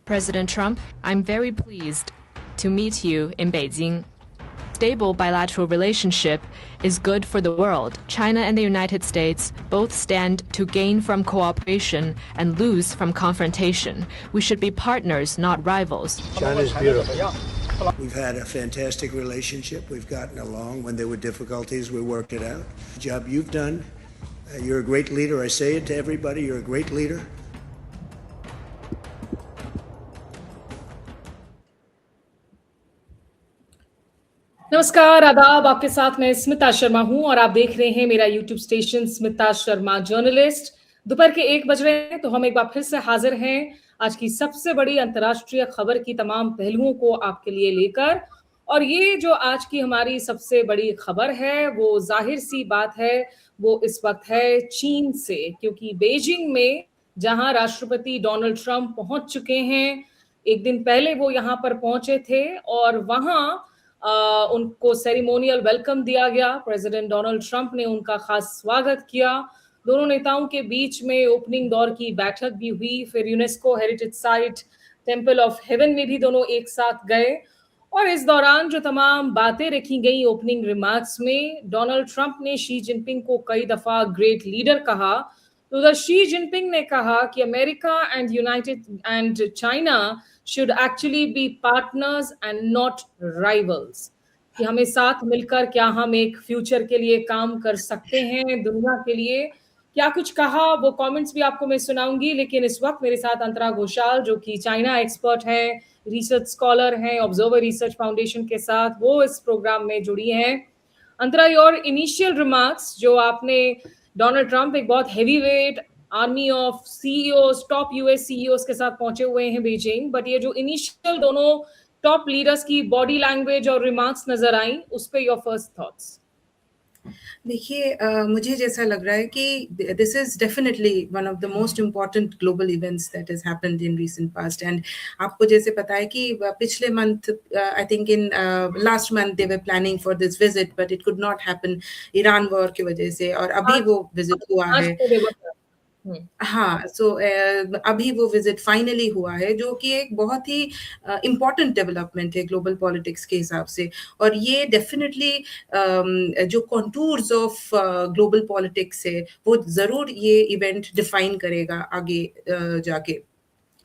President Trump, I'm very pleased to meet you in Beijing. Stable bilateral relationship is good for the world. China and the United States both stand to gain from cooperation and lose from confrontation. We should be partners, not rivals. China's beautiful. We've had a fantastic relationship. We've gotten along. When there were difficulties, we worked it out. The job you've done. You're a great leader. I say it to everybody. You're a great leader. नमस्कार, आदाब। आपके साथ मैं स्मिता शर्मा हूं और आप देख रहे हैं मेरा YouTube station Smita Sharma journalist. दोपहर के 1 बज रहे हैं तो हम एक बार फिर से हाजिर हैं आज की सबसे बड़ी अंतर्राष्ट्रीय खबर की तमाम पहलुओं को आपके लिए लेकर। और ये जो आज की हमारी सबसे बड़ी खबर है वो जाहिर सी बात है, वो इस वक्त है चीन से, क्योंकि बीजिंग में जहां राष्ट्रपति डोनाल्ड ट्रंप पहुंच चुके हैं, एक दिन पहले वो यहां पर पहुंचे थे और वहां उनको सेरेमोनियल वेलकम दिया गया। प्रेसिडेंट डोनाल्ड ट्रंप ने उनका खास स्वागत किया। दोनों नेताओं के बीच में ओपनिंग दौर की बैठक भी हुई। फिर UNESCO heritage site temple of haven में भी दोनों एक साथ गए। और इस दौरान जो तमाम बातें रखी गई ओपनिंग रिमार्क्स में, डोनाल्ड ट्रंप ने शी जिनपिंग को कई दफा ग्रेट लीडर कहा। तो उधर शी जिनपिंग ने कहा कि America and United and China should actually be partners and not rivals, कि हमें साथ मिलकर क्या हम एक फ्यूचर के लिए काम कर सकते हैं, दुनिया के लिए। क्या कुछ कहा वो कमेंट्स भी आपको मैं सुनाऊंगी, लेकिन इस वक्त मेरे साथ अंतरा घोषाल जो कि चाइना एक्सपर्ट है, रिसर्च स्कॉलर हैं, ऑब्जर्वर रिसर्च फाउंडेशन के साथ, वो इस प्रोग्राम में जुड़ी हैं। अंतरा, योर इनिशियल रिमार्क्स, जो आपने डोनाल्ड ट्रंप एक बहुत heavy weight army of CEOs, top US CEOs के साथ पहुंचे हुए हैं बीजिंग, बट ये जो इनिशियल दोनों टॉप लीडर्स की बॉडी लैंग्वेज और रिमार्क्स नजर आई, उस पे योर फर्स्ट थॉट्स? देखिए, मुझे जैसा लग रहा है कि this is definitely one of the most important global events that has happened in recent past. And आपको जैसे पता है कि पिछले month, I think in last month they were planning for this visit, but it could not happen Iran war की वजह से, और अभी वो विजिट हुआ है। हाँ, सो अभी वो विजिट फाइनली हुआ है, जो कि एक बहुत ही इम्पॉर्टेंट डेवलपमेंट है ग्लोबल पॉलिटिक्स के हिसाब से। और ये डेफिनेटली जो कॉन्टूर्स ऑफ ग्लोबल पॉलिटिक्स है वो ज़रूर ये इवेंट डिफाइन करेगा आगे जाके।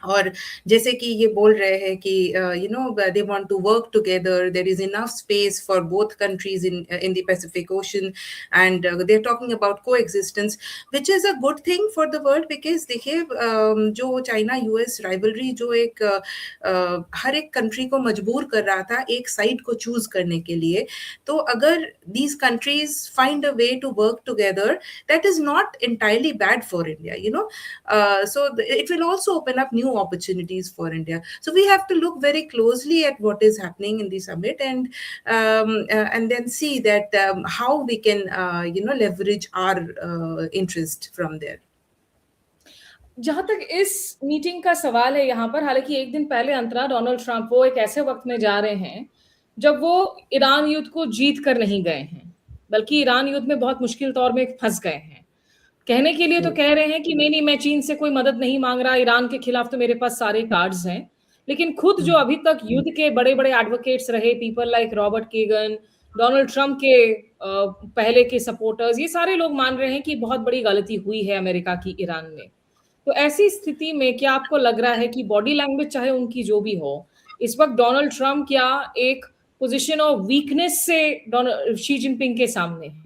और जैसे कि ये बोल रहे हैं कि you know they want to work together, there is enough space for both countries in the Pacific Ocean, and they are talking about coexistence, which is a good thing for the world. Because देखिए, जो China US rivalry जो एक हर एक country को मजबूर कर रहा था एक साइड को चूज करने के लिए, तो अगर these countries find a way to work together, that is not entirely bad for India, you know. So it will also open up new opportunities for India. So we have to look very closely at what is happening in the summit, and then see that how we can you know, leverage our interest from there. जहां तक इस meeting का सवाल है यहाँ पर, हालांकि एक दिन पहले अंतरा डोनाल्ड ट्रंप वो एक ऐसे वक्त में जा रहे हैं जब वो ईरान युद्ध को जीत कर नहीं गए हैं, बल्कि ईरान युद्ध में बहुत मुश्किल दौर में फंस गए हैं। कहने के लिए तो कह रहे हैं कि नहीं, मैं चीन से कोई मदद नहीं मांग रहा, ईरान के खिलाफ तो मेरे पास सारे कार्ड्स हैं। लेकिन खुद जो अभी तक युद्ध के बड़े बड़े एडवोकेट्स रहे, people like Robert Kegan, Donald Trump के पहले के सपोर्टर्स, ये सारे लोग मान रहे हैं कि बहुत बड़ी गलती हुई है अमेरिका की ईरान में। तो ऐसी स्थिति में क्या आपको लग रहा है कि बॉडी लैंग्वेज चाहे उनकी जो भी हो, इस वक्त डोनाल्ड ट्रंप क्या एक पोजीशन ऑफ वीकनेस से शी जिनपिंग के सामने है?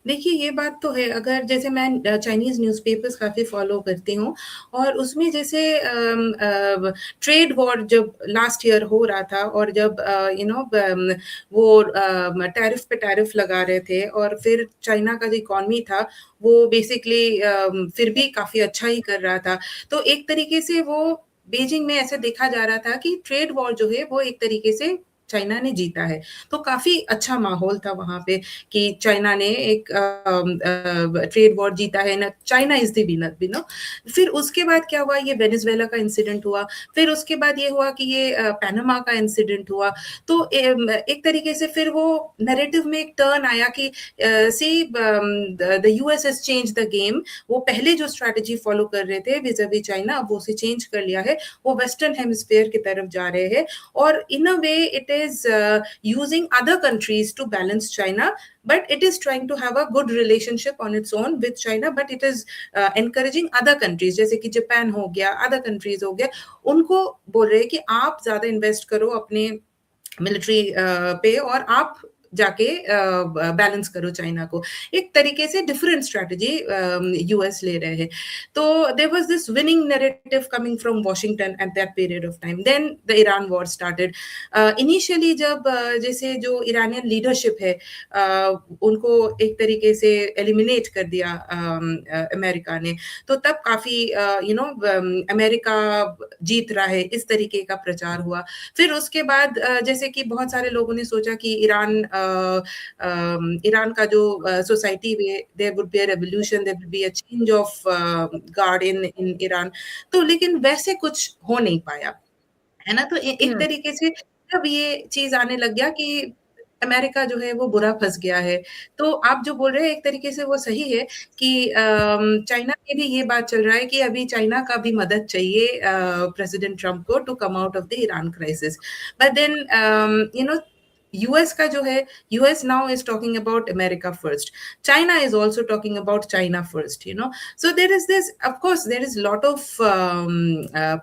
देखिए, ये बात तो है। अगर जैसे मैं चाइनीज न्यूज़पेपर्स काफ़ी फॉलो करती हूँ, और उसमें जैसे ट्रेड वॉर जब लास्ट ईयर हो रहा था, और जब यू नो वो टैरिफ पे टैरिफ लगा रहे थे, और फिर चाइना का जो इकॉनमी था वो बेसिकली फिर भी काफ़ी अच्छा ही कर रहा था। तो एक तरीके से वो बीजिंग में ऐसे देखा जा रहा था कि ट्रेड वॉर जो है वो एक तरीके से चाइना ने जीता है। तो काफ़ी अच्छा माहौल था वहाँ पे कि चाइना ने एक ट्रेड वॉर जीता है ना, China is the winner, you know. फिर उसके बाद क्या हुआ, ये वेनेजुएला का इंसिडेंट हुआ, फिर उसके बाद ये हुआ कि ये पैनामा का इंसिडेंट हुआ। तो एक तरीके से फिर वो नैरेटिव में एक टर्न आया कि see the US has change the game. वो पहले जो स्ट्रैटेजी फॉलो कर रहे थे विज़-अ-वी चाइना, अब वो उसे चेंज कर लिया है, वो वेस्टर्न हेमिस्फीयर की तरफ जा रहे हैं और in a way it is using other countries to balance China, but it is trying to have a good relationship on its own with China, but it is encouraging other countries जैसे कि Japan हो गया, other countries हो गया, उनको बोल रहे हैं कि आप ज्यादा इन्वेस्ट करो अपने मिलिट्री पे और आप जाके बैलेंस करो चाइना को। एक तरीके से डिफरेंट स्ट्रैटेजी यूएस ले रहे हैं। तो there was this winning narrative coming from Washington at that period of time. Then the Iran war started. Initially जब जैसे जो ईरानियन लीडरशिप है उनको एक तरीके से एलिमिनेट कर दिया अमेरिका ने, तो तब काफी अमेरिका जीत रहा है इस तरीके का प्रचार हुआ। फिर उसके बाद जैसे कि बहुत सारे लोगों ने सोचा कि ईरान का जो सोसाइटी में there would be a revolution, there would be a change of guard in Iran, तो लेकिन वैसे कुछ हो नहीं पाया, है ना। तो एक तरीके से जब ये चीज आने लग गया कि अमेरिका जो है वो बुरा फंस गया है, तो आप जो बोल रहे हैं एक तरीके से वो सही है कि चाइना में भी ये बात चल रहा है कि अभी चाइना का भी मदद चाहिए प्रेसिडेंट ट्रम्प को to come out of the Iran crisis. But then US का जो है, US now is talking about America first, China is also talking about China first, so there is this, of course there is lot of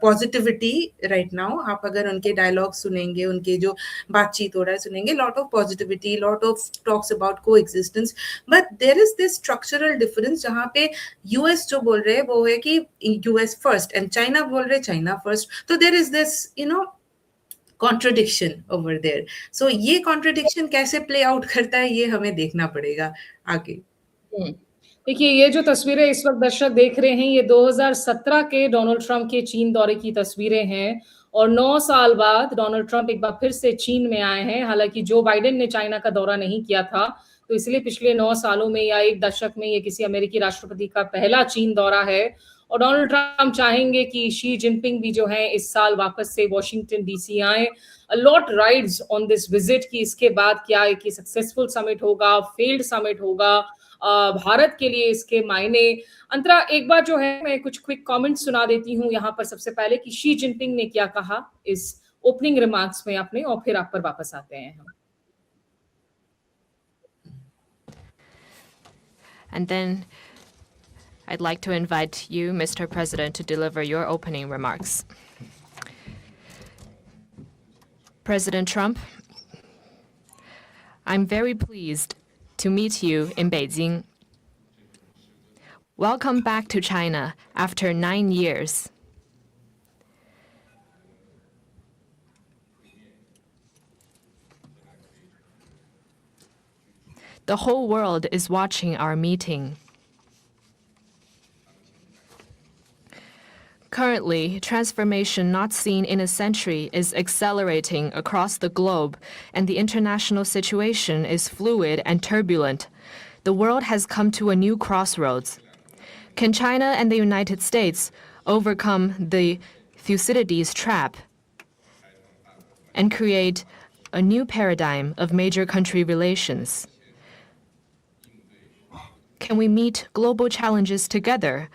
positivity right now. आप अगर उनके dialogue सुनेंगे, उनके जो बातचीत हो रहा है सुनेंगे, lot of positivity, lot of talks about coexistence, but there is this structural difference जहाँ पे यूएस जो बोल रहे हैं वो है कि यूएस फर्स्ट एंड चाइना बोल रहे चाइना फर्स्ट। तो there is this contradiction over there. So ये कॉन्ट्रडिक्शन कैसे प्ले आउट करता है ये हमें देखना पड़ेगा आगे। देखिए, ये जो तस्वीरें इस वक्त दर्शक देख रहे हैं, ये 2017 के डोनाल्ड ट्रंप के चीन दौरे की तस्वीरें हैं और 9 साल बाद डोनाल्ड ट्रंप एक बार फिर से चीन में आए हैं। हालांकि जो बाइडेन ने चाइना का दौरा नहीं किया था, तो इसलिए पिछले 9 सालों में या एक दशक में ये किसी अमेरिकी राष्ट्रपति का पहला चीन दौरा है। और डोनाल्ड ट्रंप चाहेंगे कि शी जिनपिंग भी जो है इस साल वापस से वॉशिंगटन डीसी आए। A lot rides on this visit कि इसके बाद क्या है कि सक्सेसफुल समिट होगा, फेल्ड समिट होगा, भारत के लिए इसके मायने। अंतरा, एक बार जो है मैं कुछ क्विक कमेंट्स सुना देती हूँ यहाँ पर सबसे पहले कि शी जिनपिंग ने क्या कहा इस ओपनिंग रिमार्क्स में अपने, और फिर आप पर वापस आते हैं हम। And then I'd like to invite you, Mr. President, to deliver your opening remarks. President Trump, I'm very pleased to meet you in Beijing. Welcome back to China after 9 years. The whole world is watching our meeting. Currently, transformation not seen in a century is accelerating across the globe, and the international situation is fluid and turbulent. The world has come to a new crossroads. Can China and the United States overcome the Thucydides trap and create a new paradigm of major country relations? Can we meet global challenges together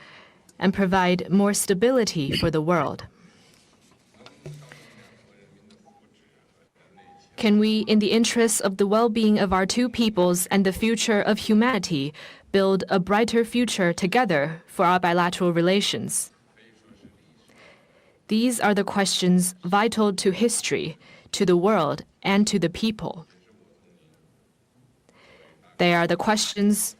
and provide more stability for the world? Can we, in the interests of the well-being of our two peoples and the future of humanity, build a brighter future together for our bilateral relations? These are the questions vital to history, to the world, and to the people. They are the questions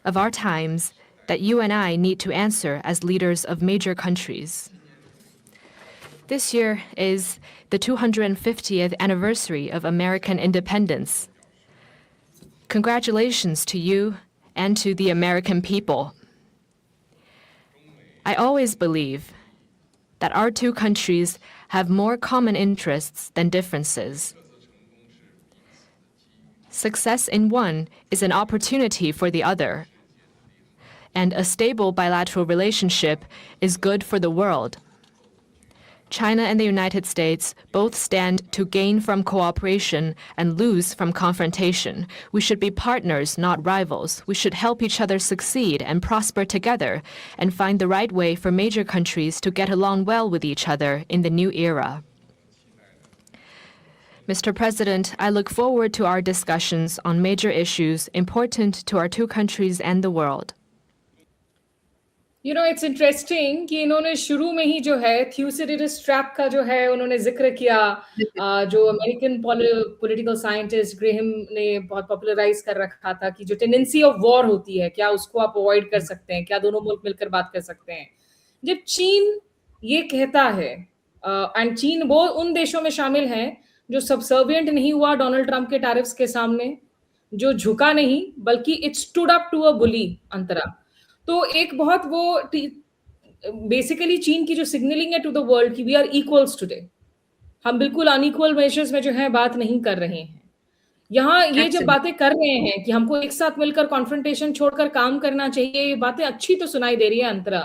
of our times that you and I need to answer as leaders of major countries. This year is the 250th anniversary of American independence. Congratulations to you and to the American people. I always believe that our two countries have more common interests than differences. Success in one is an opportunity for the other, and a stable bilateral relationship is good for the world. China and the United States both stand to gain from cooperation and lose from confrontation. We should be partners, not rivals. We should help each other succeed and prosper together and find the right way for major countries to get along well with each other in the new era. Mr. President, I look forward to our discussions on major issues important to our two countries and the world. You know, it's interesting कि इन्होंने शुरू में ही जो है थ्यूसिडिडस trap का जो है उन्होंने जिक्र किया, जो अमेरिकन पॉलिटिकल साइंटिस्ट ग्रेहम ने बहुत पॉपुलराइज कर रखा था कि जो टेंडेंसी ऑफ वॉर होती है, क्या उसको आप अवॉइड कर सकते हैं, क्या दोनों मुल्क मिलकर बात कर सकते हैं. जब चीन ये कहता है, एंड चीन वो उन देशों में शामिल है जो सबसर्विएंट नहीं हुआ डोनाल्ड ट्रंप के टैरिफ्स के सामने, जो झुका नहीं बल्कि it stood up to a bully Antara. तो एक बहुत वो बेसिकली चीन की जो सिग्नलिंग है टू द वर्ल्ड कि वी आर इक्वल्स टुडे, हम बिल्कुल अनइक्वल मेजर्स में जो है बात नहीं कर रहे हैं. यहाँ ये जब बातें कर रहे हैं कि हमको एक साथ मिलकर कॉन्फ्रंटेशन छोड़कर काम करना चाहिए, ये बातें अच्छी तो सुनाई दे रही है अंतरा,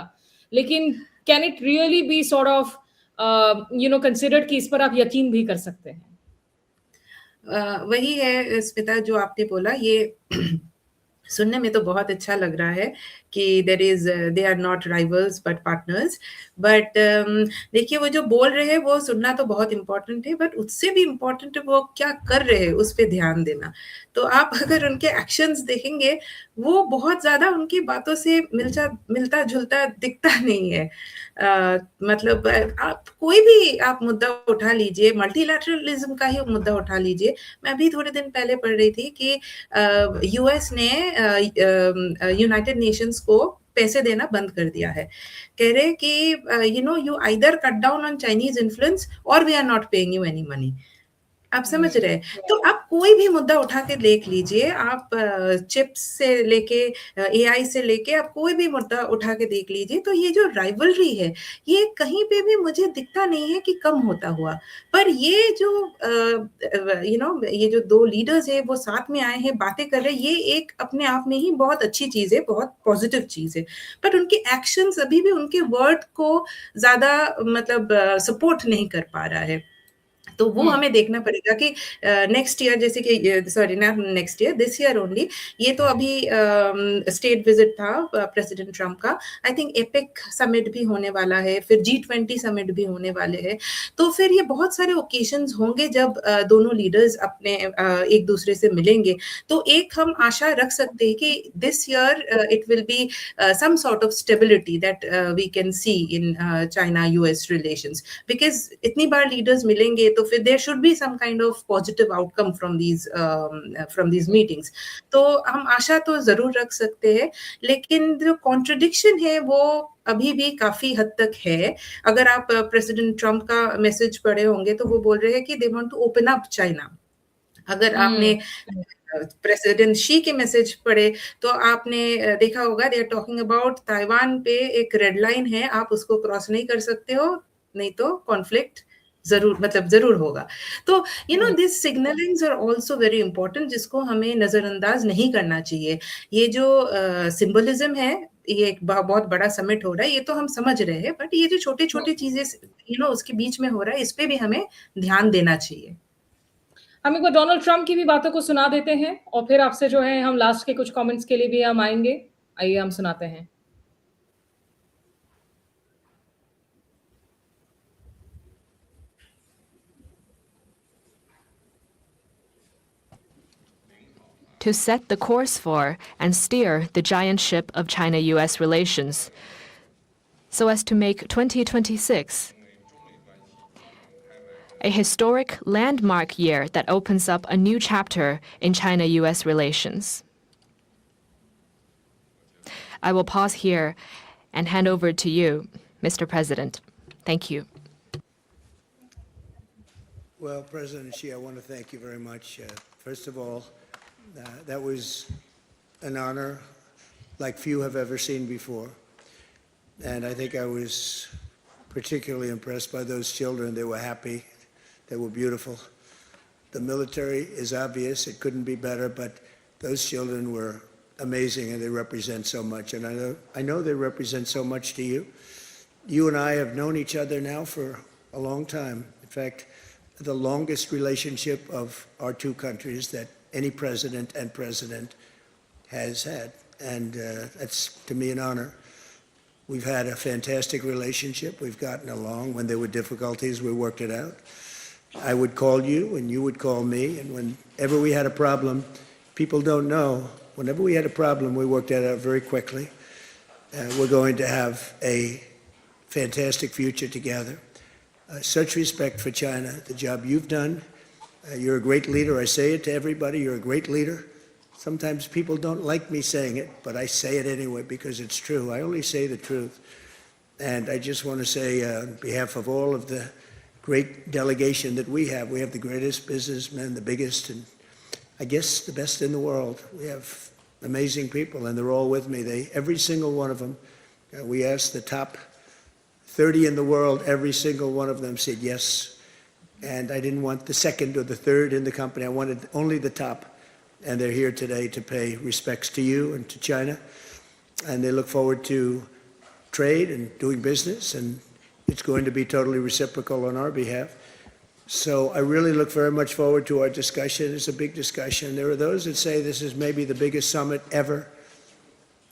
लेकिन can it really be sort of considered कि इस पर आप यकीन भी कर सकते हैं? वही है स्मिता जो आपने बोला, ये सुनने में तो बहुत अच्छा लग रहा है कि they are not rivals but partners. But देखिए वो जो बोल रहे हैं वो सुनना तो बहुत इम्पोर्टेंट है, बट उससे भी इम्पोर्टेंट है वो क्या कर रहे हैं उस पर ध्यान देना. तो आप अगर उनके एक्शंस देखेंगे वो बहुत ज्यादा उनकी बातों से मिलता जुलता दिखता नहीं है. मतलब आप कोई भी आप मुद्दा उठा लीजिए, मल्टीलैटरलिज्म का ही मुद्दा उठा लीजिए. मैं अभी थोड़े दिन पहले पढ़ रही थी कि यूएस ने यूनाइटेड नेशंस को पैसे देना बंद कर दिया है. कह रहे कि you either cut down on Chinese influence और we are not paying you any money. आप समझ रहे हैं? तो आप कोई भी मुद्दा उठा के देख लीजिए, आप चिप्स से लेके एआई से लेके आप कोई भी मुद्दा उठा के देख लीजिए, तो ये जो राइवलरी है ये कहीं पे भी मुझे दिखता नहीं है कि कम होता हुआ. पर ये जो ये जो दो लीडर्स है वो साथ में आए हैं, बातें कर रहे हैं, ये एक अपने आप में ही बहुत अच्छी चीज है, बहुत पॉजिटिव चीज है. बट उनके एक्शंस अभी भी उनके वर्ड को ज्यादा मतलब सपोर्ट नहीं कर पा रहा है. तो वो हमें देखना पड़ेगा कि नेक्स्ट ईयर, जैसे कि sorry not next year, this year only, ये तो अभी स्टेट विजिट था प्रेसिडेंट ट्रम्प का. आई थिंक एपिक समिट भी होने वाला है, फिर G20 समिट भी होने वाले हैं. तो फिर ये बहुत सारे ओकेजन्स होंगे जब दोनों लीडर्स अपने एक दूसरे से मिलेंगे. तो एक हम आशा रख सकते हैं कि this year it will be some sort of stability that we can see in China US relations, because इतनी बार लीडर्स मिलेंगे तो फिर there should be some kind of positive outcome from these meetings. तो हम आशा तो जरूर रख सकते हैं, लेकिन जो कॉन्ट्रडिक्शन है वो अभी भी काफी हद तक है. अगर आप प्रेसिडेंट ट्रम्प का मैसेज पढ़े होंगे तो वो बोल रहे हैं कि they want to open up China. अगर आपने प्रेसिडेंट शी के मैसेज पढ़े तो आपने देखा होगा they are talking about Taiwan पे एक रेड लाइन है, आप उसको क्रॉस नहीं कर सकते हो, नहीं तो कॉन्फ्लिक्ट जरूर होगा. तो this signallings are also very important, जिसको हमें नजरअंदाज नहीं करना चाहिए. ये जो सिंबलिज्म है, ये एक बहुत बड़ा समिट हो रहा है, ये तो हम समझ रहे हैं, बट ये जो छोटे छोटे चीजें उसके बीच में हो रहा है, इस पे भी हमें ध्यान देना चाहिए. हम एक बार डोनाल्ड ट्रम्प की भी बातों को सुना देते हैं और फिर आपसे जो है हम लास्ट के कुछ कमेंट्स के लिए भी हम आएंगे. आइए हम सुनाते हैं. To set the course for and steer the giant ship of China-US relations so as to make 2026 a historic landmark year that opens up a new chapter in China-US relations. I will pause here and hand over to you, Mr. President. Thank you. Well, President Xi, I want to thank you very much. First of all, that was an honor like few have ever seen before. And I think I was particularly impressed by those children. They were happy. They were beautiful. The military is obvious. It couldn't be better, but those children were amazing, and they represent so much. And I know they represent so much to you. You and I have known each other now for a long time. In fact, the longest relationship of our two countries that any president and president has had. And that's, to me, an honor. We've had a fantastic relationship. We've gotten along. When there were difficulties, we worked it out. I would call you, and you would call me. And whenever we had a problem, people don't know, whenever we had a problem, we worked it out very quickly. We're going to have a fantastic future together. Such respect for China, the job you've done. You're a great leader. I say it to everybody. You're a great leader. Sometimes people don't like me saying it, but I say it anyway because it's true. I only say the truth. And I just want to say, on behalf of all of the great delegation that we have the greatest businessmen, the biggest, and I guess the best in the world. We have amazing people, and they're all with me. Every single one of them, we asked the top 30 in the world, every single one of them said yes. And I didn't want the second or the third in the company. I wanted only the top. And they're here today to pay respects to you and to China. And they look forward to trade and doing business. And it's going to be totally reciprocal on our behalf. So I really look very much forward to our discussion. It's a big discussion. There are those that say this is maybe the biggest summit ever.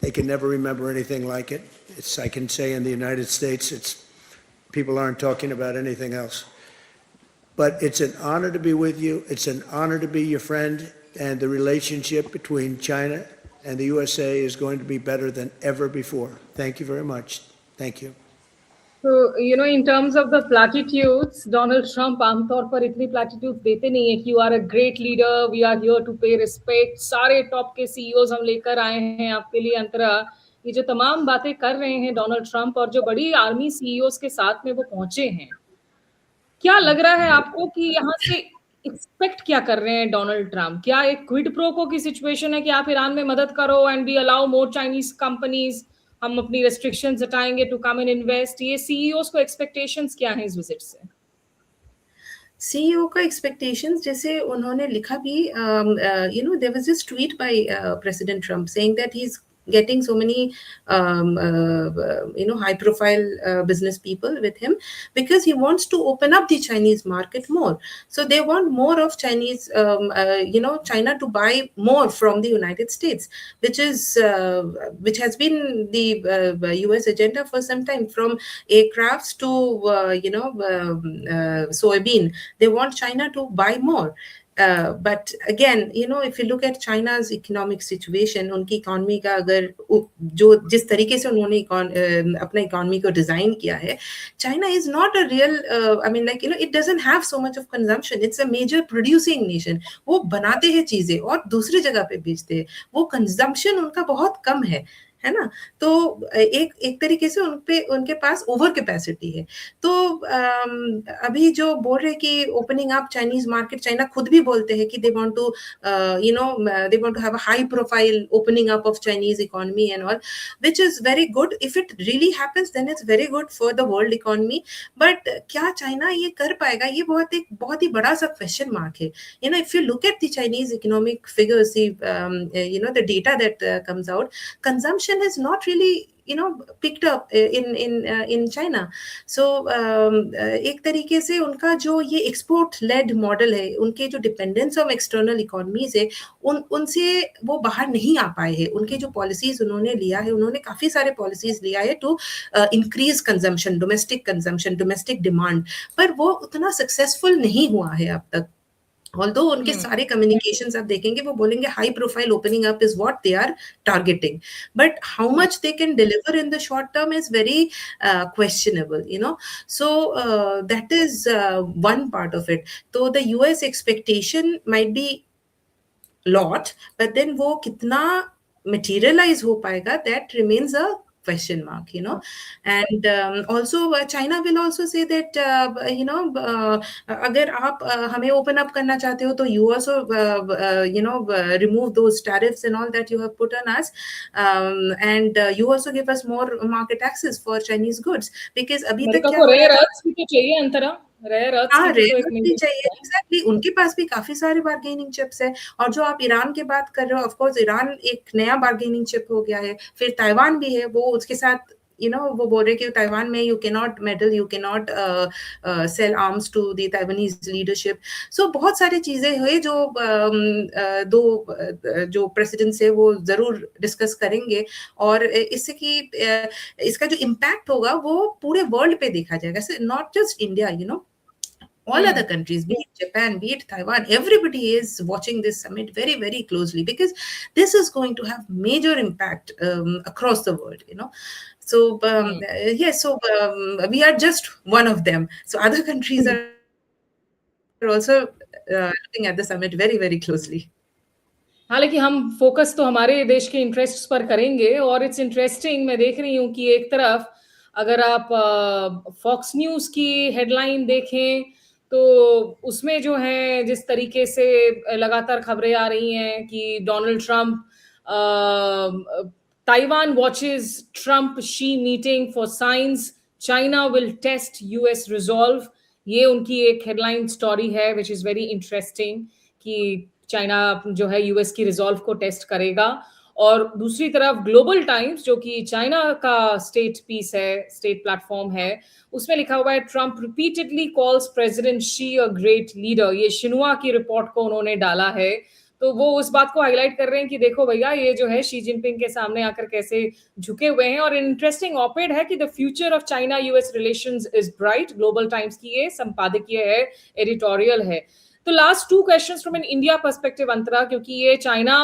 They can never remember anything like it. I can say in the United States, people aren't talking about anything else. But it's an honor to be with you. It's an honor to be your friend. And the relationship between China and the USA is going to be better than ever before. Thank you very much. Thank you. So, in terms of the platitudes, Donald Trump आमतौर पर इतनी platitudes देते नहीं है कि you are a great leader, we are here to pay respect. सारे top के CEOs हम लेकर आए हैं आपके लिए अंतरा. ये जो तमाम बातें कर रहे हैं डोनाल्ड ट्रंप और जो बड़ी आर्मी CEOs के साथ में वो पहुंचे हैं, क्या लग रहा है आपको कि यहाँ से एक्सपेक्ट क्या कर रहे हैं डोनाल्ड ट्रंप? क्या एक क्विड प्रो को की सिचुएशन है कि आप ईरान में मदद करो and we allow more Chinese companies, हम अपनी रेस्ट्रिक्शंस हटाएंगे टू कम एंड इन्वेस्ट? ये सीईओस को एक्सपेक्टेशंस क्या हैं इस विजिट से? सीईओ का एक्सपेक्टेशंस जैसे उन्होंने लिखा भी, there was this tweet by president Trump saying that he is getting so many high profile business people with him because he wants to open up the Chinese market more. So they want more of Chinese China to buy more from the United States, which has been the US agenda for some time, from aircrafts to soybean. They want China to buy more. But again, if you look at China's economic situation, उनकी economy का अगर जो जिस तरीके से उन्होंने अपना economy को डिजाइन किया है, China is not a real it doesn't have so much of consumption. It's a major producing nation. वो बनाते हैं चीजें और दूसरी जगह पे बेचते हैं. वो कंजम्पशन उनका बहुत कम है ना. तो एक तरीके से उनके पास ओवर कैपेसिटी है. तो अभी जो बोल रहे कि opening up Chinese market, China खुद भी बोलते हैं कि they want to have a high profile opening up of Chinese economy and all, which is very good. If it really happens then it's very good for the world economy. But क्या China ये कर पाएगा? ये बहुत ही बड़ा सा question mark है. If you look at the Chinese economic figures, the data that comes out, consumption has not really picked up in China. So एक तरीके से उनका जो ये एक्सपोर्ट लेड मॉडल है, उनके जो डिपेंडेंस ऑन एक्सटर्नल इकोनॉमीज है, उनसे वो बाहर नहीं आ पाए हैं. उनके जो पॉलिसीज उन्होंने लिया है, उन्होंने काफी सारे पॉलिसीज लिया है to increase consumption, domestic demand, पर वो उतना सक्सेसफुल नहीं हुआ है अब तक. Although उनके सारे communications आप देखेंगे, वो बोलेंगे high profile opening up is what they are targeting, but how much they can deliver in the short term is very questionable. So that is one part of it. So the US expectation might be lot, but then वो कितना materialize हो पाएगा, that remains a question mark, you know. And also China will also say that अगर आप हमें open up करना चाहते हो तो you also remove those tariffs and all that you have put on us, and you also give us more market access for Chinese goods, because अभी तक क्या हो रहा था, भी तो चाहिए अंतरा, रेयर अर्थ्स हाँ, भी तो रेयर भी चाहिए, एग्जैक्टली, उनके पास भी काफी सारे बार्गेनिंग चिप्स है। और जो आप ईरान की बात कर रहे हो, ऑफ कोर्स ईरान एक नया बार्गेनिंग चिप हो गया है, फिर ताइवान भी है, वो उसके साथ वो बोल रहे कि ताइवान में you can not meddle, you can not sell arms to the Taiwanese leadership. So बहुत सारी चीजें हुई जो जो प्रेसिडेंट्स है वो जरूर डिस्कस करेंगे, और इससे कि इसका जो इम्पैक्ट होगा वो पूरे वर्ल्ड पे देखा जाएगा, not just India, all other countries, be it Japan, be it Taiwan, everybody is watching this summit very, very closely, because this is going to have major impact across the world. So yes, so we are just one of them. So other countries are also looking at the summit very, very closely. हालांकि हम focus तो हमारे देश के interests पर करेंगे, और it's interesting, मैं देख रही हूँ कि एक तरफ अगर आप फॉक्स न्यूज की हेडलाइन देखें तो उसमें जो है जिस तरीके से लगातार खबरें आ रही हैं कि Donald Trump, Taiwan watches Trump Xi meeting for signs, China will test US resolve, ये उनकी एक हेडलाइन स्टोरी है विच इज वेरी इंटरेस्टिंग, कि चाइना जो है यूएस की रिजॉल्व को टेस्ट करेगा। और दूसरी तरफ ग्लोबल टाइम्स, जो कि चाइना का स्टेट पीस है, स्टेट प्लेटफॉर्म है, उसमें लिखा हुआ है Trump repeatedly calls president Xi a great leader. ये शिनुआ की रिपोर्ट को उन्होंने डाला है, तो वो उस बात को हाईलाइट कर रहे हैं कि देखो भैया, ये जो है शी जिनपिंग के सामने आकर कैसे झुके हुए हैं। और इंटरेस्टिंग ऑपेड है कि the future of China US relations is bright, Global Times की ये संपादकीय है, एडिटोरियल है। तो last 2 questions from an India perspective Antara, क्योंकि ये चाइना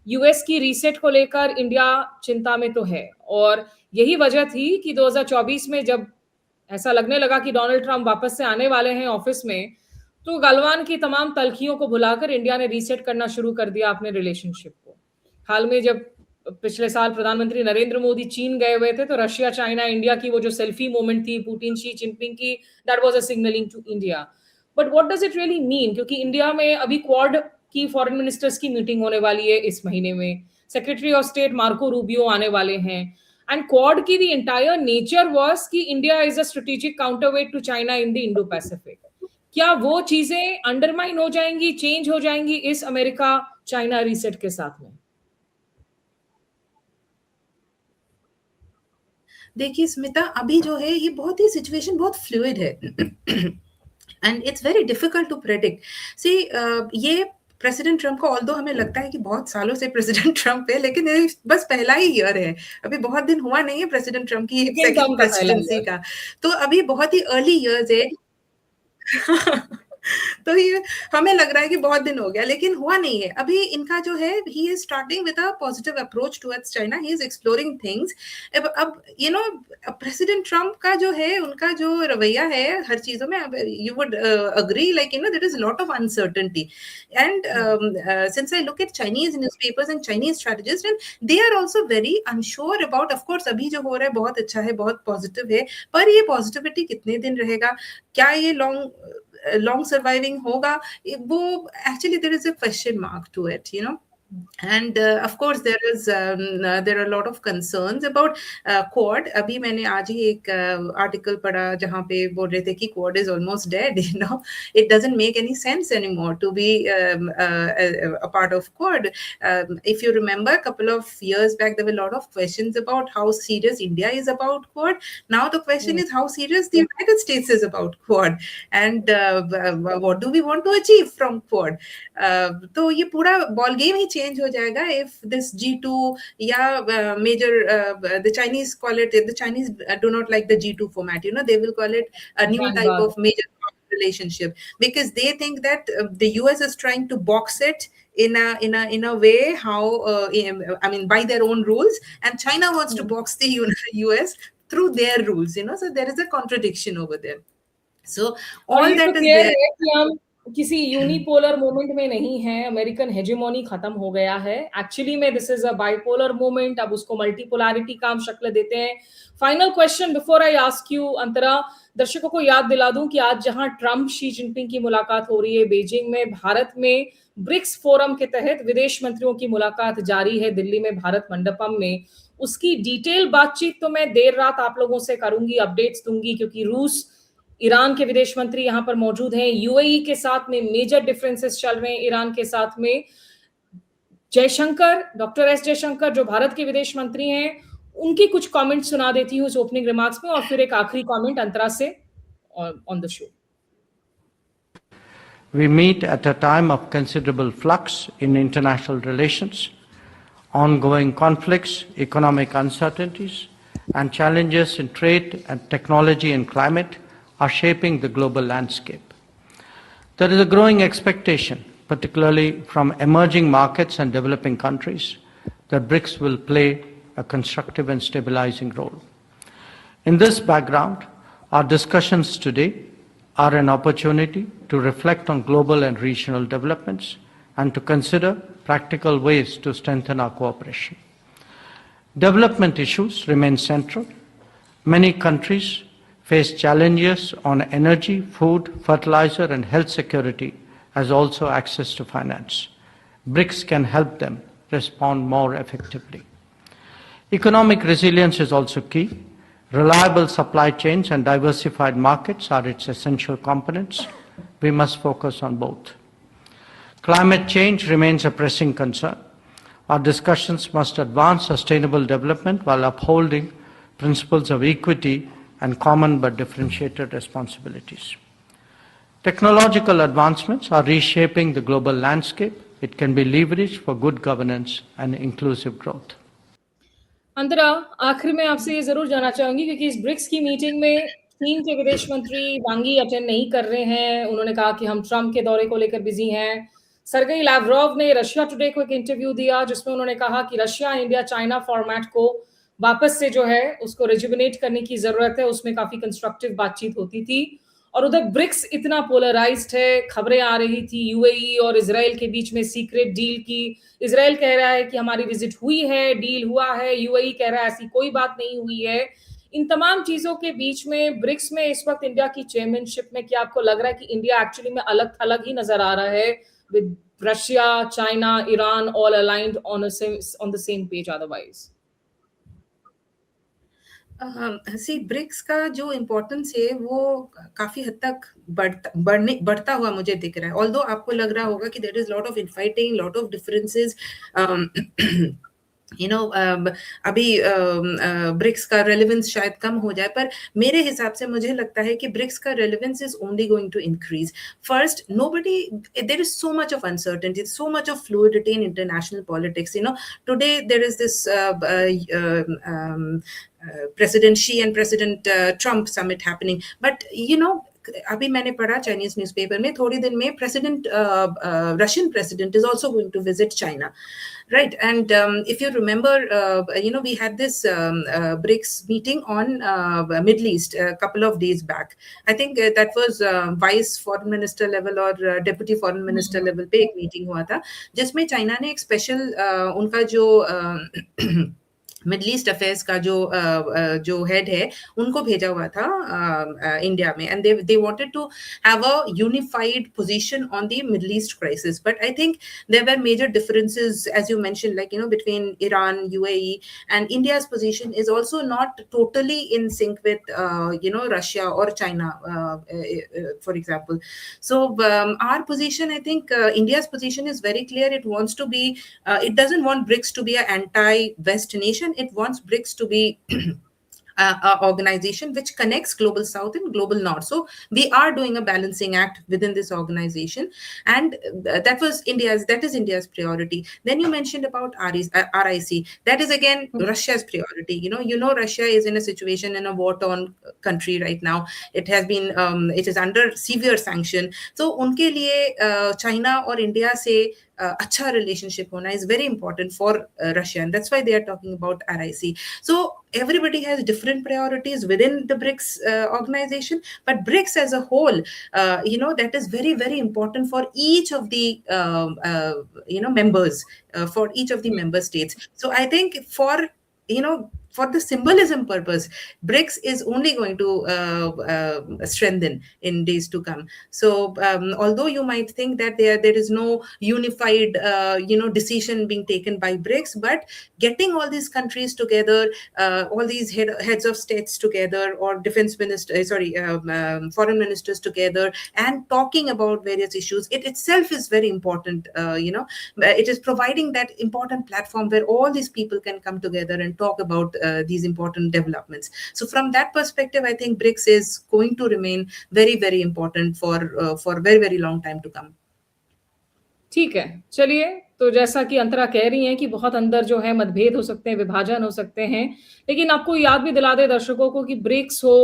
यूएस की रीसेट को लेकर इंडिया चिंता में तो है, और यही वजह थी कि 2024 में जब ऐसा लगने लगा कि डोनाल्ड ट्रंप वापस से आने वाले हैं ऑफिस में, तो गलवान की तमाम तलखियों को भुलाकर इंडिया ने रीसेट करना शुरू कर दिया अपने रिलेशनशिप को। हाल में जब पिछले साल प्रधानमंत्री नरेंद्र मोदी चीन गए हुए थे, तो रशिया, चाइना, इंडिया की वो जो सेल्फी मोमेंट थी पुतिन शी जिनपिंग की, that was a signalling to India. But what does it really mean, क्योंकि इंडिया में अभी क्वाड की फॉरेन मिनिस्टर्स की मीटिंग होने वाली है इस महीने में, secretary of state Marco Rubio आने वाले हैं, एंड क्वाड की द एंटायर नेचर वाज कि India is a strategic counterweight to China in the Indo Pacific. क्या वो चीजें अंडरमाइन हो जाएंगी, चेंज हो जाएंगी इस अमेरिका चाइना रीसेट के साथ में? देखिए स्मिता, अभी जो है ये बहुत ही सिचुएशन बहुत फ्लूइड है and it's very difficult to predict. See, ये प्रेसिडेंट ट्रंप का, ऑल्दो हमें लगता है कि बहुत सालों से प्रेसिडेंट ट्रंप है, लेकिन ये बस पहला ही ईयर है, अभी बहुत दिन हुआ नहीं है प्रेसिडेंट ट्रंप की सेकंड प्रेसिडेंसी का, तो अभी बहुत ही अर्ली ईयर्स है तो ये हमें लग रहा है कि बहुत दिन हो गया, लेकिन हुआ नहीं है अभी। इनका जो है, he is starting with a positive approach towards China, he is exploring things. अब प्रेसिडेंट ट्रंप का जो है, उनका जो रवैया है हर चीजों में, you would agree, like there is lot of uncertainty, and since I look at Chinese newspapers and Chinese strategist, and they are also very unsure about, of course अभी जो हो रहा है बहुत अच्छा है, बहुत पॉजिटिव है, पर ये पॉजिटिविटी कितने दिन रहेगा, क्या ये long surviving hoga, wo actually there is a question mark to it, and of course there are a lot of concerns about Quad. Abhi maine aaj hi ek article padha jahan pe bol rahe the ki Quad is almost dead, it doesn't make any sense anymore to be a part of Quad. If you remember, a couple of years back there were a lot of questions about how serious India is about Quad. Now the question is how serious the United States is about Quad, and what do we want to achieve from Quad. तो ये पूरा ball game ही change हो जाएगा if this G2 या major the Chinese call it, the Chinese do not like the G2 format, they will call it a new type of major relationship, because they think that the US is trying to box it in a way how I mean by their own rules, and China wants to box the US through their rules, so there is a contradiction over there. So all that is there. किसी unipolar moment में नहीं है, American hegemony खत्म हो गया है। Actually में this is a bipolar moment, अब उसको मल्टीपोलैरिटी का हम शक्ल देते हैं। Final question before I ask you Antara, दर्शकों को याद दिला दूं कि आज जहां ट्रंप शी जिनपिंग की मुलाकात हो रही है बीजिंग में, भारत में ब्रिक्स फोरम के तहत विदेश मंत्रियों की मुलाकात जारी है दिल्ली में भारत मंडपम में। उसकी डिटेल बातचीत तो मैं देर रात आप लोगों से करूंगी, अपडेट्स दूंगी, क्योंकि रूस, ईरान के विदेश मंत्री यहां पर मौजूद हैं, यूएई के साथ में मेजर डिफरेंसेस चल रहे हैं ईरान के साथ में। जयशंकर, डॉक्टर एस जयशंकर जो भारत के विदेश मंत्री हैं, उनकी कुछ कमेंट सुना देती हूँ इस ओपनिंग रिमार्क्स में, और फिर एक आखिरी कमेंट अंतरा से on the show. We meet at a time of considerable flux in international relations. Ongoing conflicts, economic uncertainties, and challenges in trade and technology and climate are shaping the global landscape. There is a growing expectation, particularly from emerging markets and developing countries, that BRICS will play a constructive and stabilizing role. In this background, our discussions today are an opportunity to reflect on global and regional developments and to consider practical ways to strengthen our cooperation. Development issues remain central. Many countries face challenges on energy, food, fertilizer, and health security, as also access to finance. BRICS can help them respond more effectively. Economic resilience is also key. Reliable supply chains and diversified markets are its essential components. We must focus on both. Climate change remains a pressing concern. Our discussions must advance sustainable development while upholding principles of equity and common but differentiated responsibilities. Technological advancements are reshaping the global landscape. It can be leveraged for good governance and inclusive growth. अंतरा, आखिर में आपसे ये जरूर जानना चाहूंगी, क्योंकि इस BRICS की मीटिंग में चीन के विदेश मंत्री वांगी अटेंड नहीं कर रहे हैं। उन्होंने कहा कि हम ट्रंप के दौरे को लेकर बिजी हैं। सरगेई लैवरोव ने रशिया टुडे को एक इंटरव्यू दिया जिसमें उन्होंने कहा कि रशिया इंडिया चाइना फॉर्मेट को वापस से जो है उसको रिजुविनेट करने की जरूरत है, उसमें काफी कंस्ट्रक्टिव बातचीत होती थी। और उधर ब्रिक्स इतना पोलराइज्ड है, खबरें आ रही थी यूएई और इजराइल के बीच में सीक्रेट डील की। इजराइल कह रहा है कि हमारी विजिट हुई है, डील हुआ है, यूएई कह रहा है ऐसी कोई बात नहीं हुई है। इन तमाम चीजों के बीच में ब्रिक्स में इस वक्त इंडिया की चेयरमैनशिप में क्या आपको लग रहा है कि इंडिया एक्चुअली में अलग थलग ही नजर आ रहा है, with Russia, China, Iran all aligned on the same page otherwise? See BRICS का जो इम्पोर्टेंस है वो काफी हद तक बढ़ता हुआ मुझे दिख रहा है। ऑल्दो आपको लग रहा होगा कि there is lot of infighting, lot of differences, अभी ब्रिक्स का रेलेवेंस शायद कम हो जाए, पर मेरे हिसाब से मुझे लगता है कि ब्रिक्स का relevance is only going to increase. First, nobody, there is so much of uncertainty, so much of fluidity in international politics. Today there is this President Xi and President Trump summit happening, but अभी मैंने पढ़ा Chinese newspaper में थोड़ी दिन में Russian president is also going to visit China, right? And if you remember, we had this BRICS meeting on Middle East a couple of days back. I think that was vice foreign minister level और deputy foreign minister level पे एक meeting हुआ था जिसमें China ने एक special उनका जो मिडल ईस्ट अफेयर्स का जो हेड है उनको भेजा हुआ था इंडिया में, and they wanted to have a unified position on the Middle East crisis. But I think there were major differences, as you mention, like between Iran, UAE, and India's position is also not totally in sync with Russia और China, for example. So our position, I think India's position is very clear. It wants to be, it doesn't want BRICS to be an anti-West nation. It wants BRICS to be a organization which connects global South and global North. So we are doing a balancing act within this organization, and that is India's priority. Then you mentioned about RIC. That is again Russia's priority. Russia is in a situation, in a war-torn country right now. It is under severe sanction. So उनके लिए China और India से अच्छा relationship होना is very important for Russia, and that's why they are talking about RIC. So everybody has different priorities within the BRICS organization, but BRICS as a whole, that is very, very important for each of the members, for each of the member states. So I think for the symbolism purpose, BRICS is only going to strengthen in days to come. So although you might think that there is no unified decision being taken by BRICS, but getting all these countries together, all these heads of states together, or foreign ministers together, and talking about various issues, it itself is very important. It is providing that important platform where all these people can come together and talk about these important developments. So from that perspective, I think BRICS is going to remain very, very important for very, very long time to come. ठीक है, चलिए, तो जैसा कि अंतरा कह रही हैं कि बहुत अंदर जो है मतभेद हो सकते हैं, विभाजन हो सकते हैं, लेकिन आपको याद भी दिला दें दर्शकों को कि ब्रिक्स हो,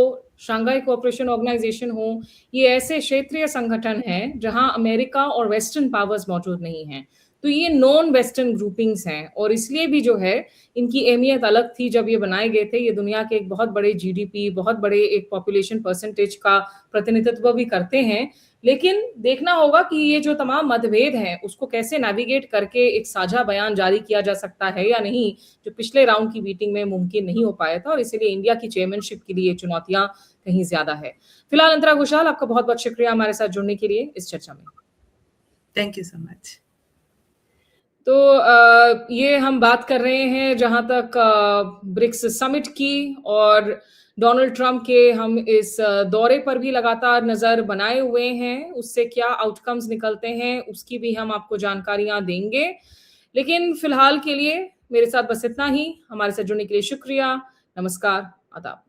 शंघाई कोऑपरेशन ऑर्गेनाइजेशन हो, ये ऐसे क्षेत्रीय संगठन हैं जहां अमेरिका और वेस्टर्न पावर्स मौजूद नहीं हैं। तो ये नॉन वेस्टर्न ग्रुपिंग्स हैं और इसलिए भी जो है इनकी अहमियत अलग थी जब ये बनाए गए थे। ये दुनिया के एक बहुत बड़े जीडीपी, बहुत बड़े एक पॉपुलेशन परसेंटेज का प्रतिनिधित्व भी करते हैं, लेकिन देखना होगा कि ये जो तमाम मतभेद हैं उसको कैसे नेविगेट करके एक साझा बयान जारी किया जा सकता है या नहीं, जो पिछले राउंड की मीटिंग में मुमकिन नहीं हो पाया था और इसीलिए इंडिया की चेयरमैनशिप के लिए चुनौतियां कहीं ज्यादा है। फिलहाल अंतरा घोषाल, आपका बहुत बहुत शुक्रिया हमारे साथ जुड़ने के लिए इस चर्चा में। Thank you so much. तो ये हम बात कर रहे हैं जहां तक ब्रिक्स समिट की और डोनाल्ड ट्रंप के हम इस दौरे पर भी लगातार नजर बनाए हुए हैं। उससे क्या आउटकम्स निकलते हैं उसकी भी हम आपको जानकारियां देंगे, लेकिन फिलहाल के लिए मेरे साथ बस इतना ही। हमारे साथ जुड़ने के लिए शुक्रिया। नमस्कार, आदाब।